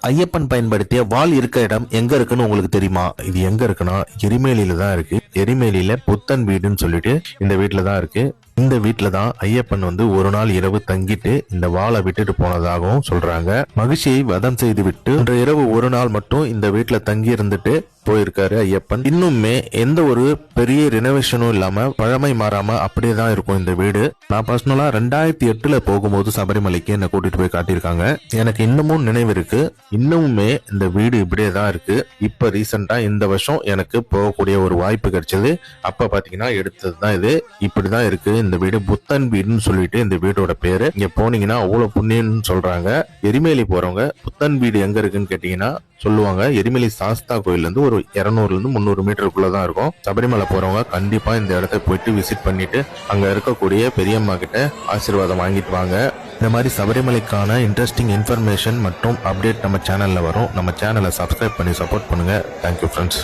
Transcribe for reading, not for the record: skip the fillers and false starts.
ஐயப்பன் பயன்படுத்திய வாள் இருக்க இடம் எங்க இருக்குன்னு உங்களுக்கு தெரியுமா? இது எங்க இருக்குன்னா எரிமேலியில தான் இருக்கு. எரிமேலியில புத்தன் வீடுன்னு சொல்லிட்டு இந்த வீட்டுல தான் இருக்கு. இந்த வீட்டுல தான் ஐயப்பன் ஒரு நாள் இரவு தங்கிட்டு இந்த வாளை விட்டுட்டு போனதாகவும் சொல்றாங்க. மகிழ்ச்சியை வதம் செய்து விட்டு இன்று இரவு ஒரு நாள் மட்டும் இந்த வீட்டுல தங்கி இருந்துட்டு போயிருக்காரு ஐயப்பன். இன்னுமே எந்த ஒரு பெரிய ரினோவேஷனும் இல்லாம பழமை மாறாம அப்படியே தான் இருக்கும் இந்த வீடு. நான் பர்சனலா 2008 போகும்போது சபரிமலைக்கு என்ன கூட்டிட்டு போய் காட்டியிருக்காங்க. எனக்கு இன்னமும் நினைவு இருக்கு. இன்னமுமே இந்த வீடு இப்படியே தான் இருக்கு. இப்ப ரீசெண்டா இந்த வருஷம் எனக்கு போகக்கூடிய ஒரு வாய்ப்பு கிடைச்சது. அப்ப பாத்தீங்கன்னா எடுத்ததுதான் இது. இப்படிதான் இருக்கு இந்த வீடு. புத்தன் வீடுன்னு சொல்லிட்டு இந்த வீடோட பேரு. இங்க போனீங்கன்னா அவ்வளவு புண்ணியம்னு சொல்றாங்க. எரிமேலி போறவங்க புத்தன் வீடு எங்க இருக்குன்னு கேட்டீங்கன்னா சொல்லுவாங்க. எரிமேலி சாஸ்தா கோயில்ல இருந்து ஒரு 200 இருந்து 300 மீட்டருக்குள்ளதான் இருக்கும். சபரிமலை போறவங்க கண்டிப்பா இந்த இடத்த போயிட்டு விசிட் பண்ணிட்டு அங்க இருக்கக்கூடிய பெரியம்மா கிட்ட ஆசீர்வாதம் வாங்கிட்டு வாங்க. இந்த மாதிரி சபரிமலைக்கான இன்ட்ரெஸ்டிங் இன்ஃபர்மேஷன் மற்றும் அப்டேட் நம்ம சேனல்ல வரும். நம்ம சேனலை சப்ஸ்கிரைப் பண்ணி சப்போர்ட் பண்ணுங்க. Thank you friends.